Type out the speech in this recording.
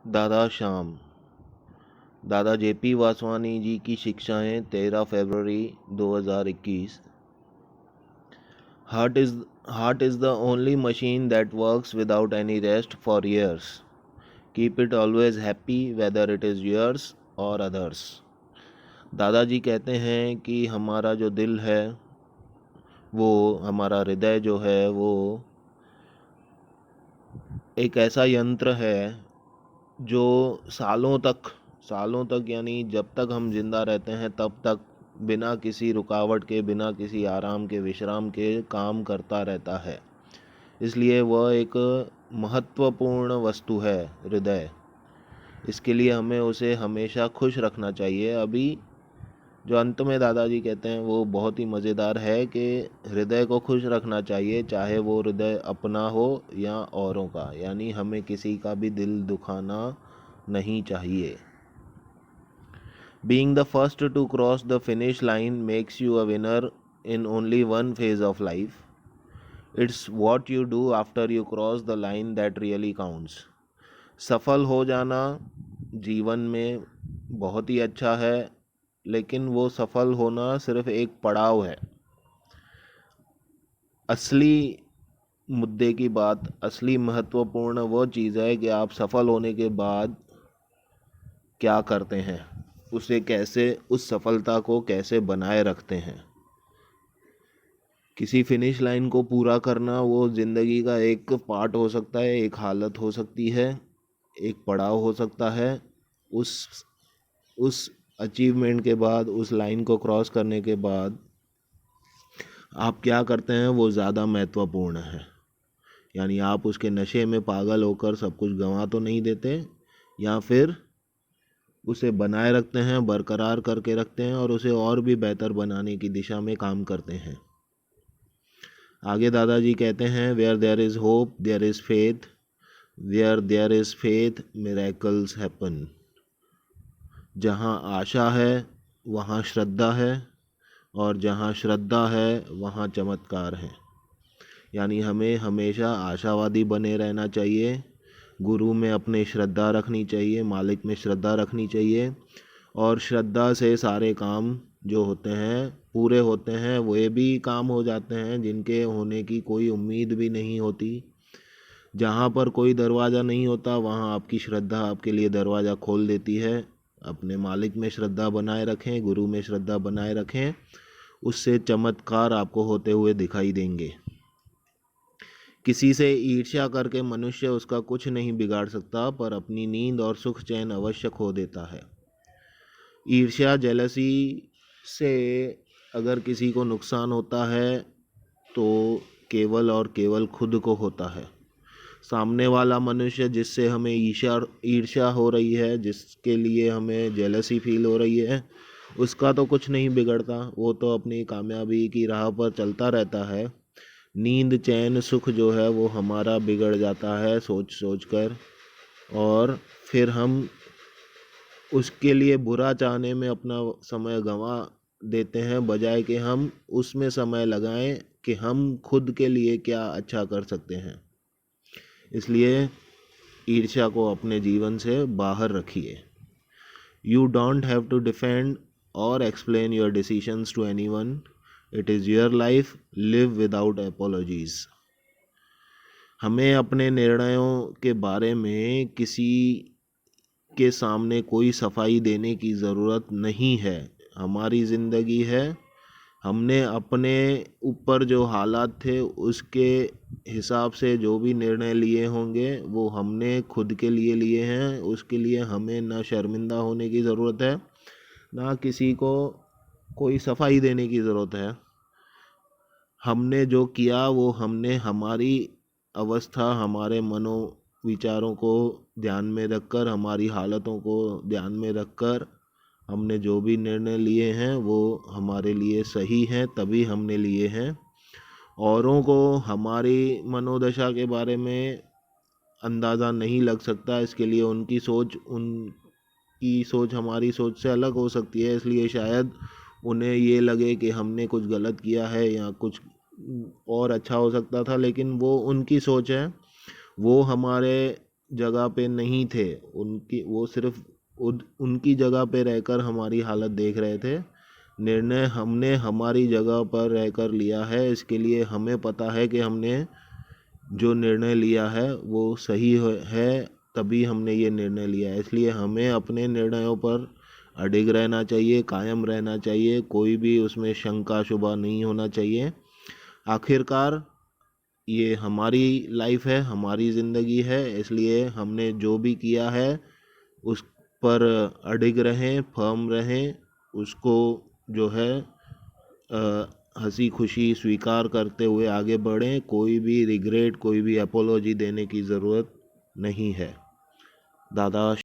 दादा श्याम। दादा जेपी वासवानी जी की शिक्षाएं 13 फरवरी 2021। Heart is the only machine that works without any rest for years. Keep it always happy whether it is yours or others. दादाजी कहते हैं कि हमारा जो दिल है, वो हमारा हृदय जो है वो एक ऐसा यंत्र है जो सालों तक यानी जब तक हम जिंदा रहते हैं तब तक बिना किसी रुकावट के, बिना किसी आराम के, विश्राम के काम करता रहता है। इसलिए वह एक महत्वपूर्ण वस्तु है, हृदय। इसके लिए हमें उसे हमेशा खुश रखना चाहिए। अभी जो अंत में दादाजी कहते हैं वो बहुत ही मज़ेदार है कि हृदय को खुश रखना चाहिए, चाहे वो हृदय अपना हो या औरों का, यानी हमें किसी का भी दिल दुखाना नहीं चाहिए। Being the first to cross the finish line makes you a winner in only one phase of life. It's what you do after you cross the line that really counts. सफल हो जाना जीवन में बहुत ही अच्छा है, लेकिन वो सफल होना सिर्फ एक पड़ाव है। असली मुद्दे की बात, असली महत्वपूर्ण वो चीज़ है कि आप सफल होने के बाद क्या करते हैं, उसे कैसे, उस सफलता को कैसे बनाए रखते हैं। किसी फिनिश लाइन को पूरा करना वो ज़िंदगी का एक पार्ट हो सकता है, एक हालत हो सकती है, एक पड़ाव हो सकता है। उस अचीवमेंट के बाद, उस लाइन को क्रॉस करने के बाद आप क्या करते हैं वो ज़्यादा महत्वपूर्ण है। यानी आप उसके नशे में पागल होकर सब कुछ गंवा तो नहीं देते, या फिर उसे बनाए रखते हैं, बरकरार करके रखते हैं और उसे और भी बेहतर बनाने की दिशा में काम करते हैं। आगे दादाजी कहते हैं, where there is hope there is faith, where there is faith miracles happen. जहाँ आशा है वहाँ श्रद्धा है, और जहाँ श्रद्धा है वहाँ चमत्कार है। यानी हमें हमेशा आशावादी बने रहना चाहिए, गुरु में अपने श्रद्धा रखनी चाहिए, मालिक में श्रद्धा रखनी चाहिए, और श्रद्धा से सारे काम जो होते हैं पूरे होते हैं। वे भी काम हो जाते हैं जिनके होने की कोई उम्मीद भी नहीं होती। जहाँ पर कोई दरवाज़ा नहीं होता वहाँ आपकी श्रद्धा आपके लिए दरवाज़ा खोल देती है। अपने मालिक में श्रद्धा बनाए रखें, गुरु में श्रद्धा बनाए रखें, उससे चमत्कार आपको होते हुए दिखाई देंगे। किसी से ईर्ष्या करके मनुष्य उसका कुछ नहीं बिगाड़ सकता, पर अपनी नींद और सुख चैन अवश्य खो देता है। ईर्ष्या, जेलसी से अगर किसी को नुकसान होता है तो केवल और केवल खुद को होता है। सामने वाला मनुष्य जिससे हमें ईर्ष्या हो रही है, जिसके लिए हमें जेलसी फील हो रही है, उसका तो कुछ नहीं बिगड़ता, वो तो अपनी कामयाबी की राह पर चलता रहता है। नींद, चैन, सुख जो है वो हमारा बिगड़ जाता है सोच सोच कर, और फिर हम उसके लिए बुरा चाहने में अपना समय गंवा देते हैं, बजाय कि हम उसमें समय लगाएं कि हम खुद के लिए क्या अच्छा कर सकते हैं। इसलिए ईर्ष्या को अपने जीवन से बाहर रखिए। You don't have to defend और explain your decisions to anyone. It is your life, live without apologies. हमें अपने निर्णयों के बारे में किसी के सामने कोई सफाई देने की ज़रूरत नहीं है। हमारी ज़िंदगी है, हमने अपने ऊपर जो हालात थे उसके हिसाब से जो भी निर्णय लिए होंगे वो हमने खुद के लिए लिए हैं। उसके लिए हमें ना शर्मिंदा होने की ज़रूरत है, ना किसी को कोई सफाई देने की ज़रूरत है। हमने जो किया वो हमने हमारी अवस्था, हमारे विचारों को ध्यान में रखकर, हमारी हालतों को ध्यान में रखकर हमने जो भी निर्णय लिए हैं वो हमारे लिए सही हैं, तभी हमने लिए हैं। औरों को हमारी मनोदशा के बारे में अंदाज़ा नहीं लग सकता, इसके लिए उनकी सोच हमारी सोच से अलग हो सकती है। इसलिए शायद उन्हें ये लगे कि हमने कुछ गलत किया है या कुछ और अच्छा हो सकता था, लेकिन वो उनकी सोच है। वो हमारे जगह पे नहीं थे, वो सिर्फ उनकी जगह पे रहकर हमारी हालत देख रहे थे। निर्णय हमने हमारी जगह पर रहकर लिया है, इसके लिए हमें पता है कि हमने जो निर्णय लिया है वो सही है, तभी हमने ये निर्णय लिया है। इसलिए हमें अपने निर्णयों पर अडिग रहना चाहिए, कायम रहना चाहिए, कोई भी उसमें शंका शुबा नहीं होना चाहिए। आखिरकार ये हमारी लाइफ है, हमारी ज़िंदगी है, इसलिए हमने जो भी किया है उस पर अडिग रहें, फर्म रहें, उसको जो है हंसी खुशी स्वीकार करते हुए आगे बढ़ें। कोई भी रिग्रेट, कोई भी अपोलॉजी देने की ज़रूरत नहीं है। दादा।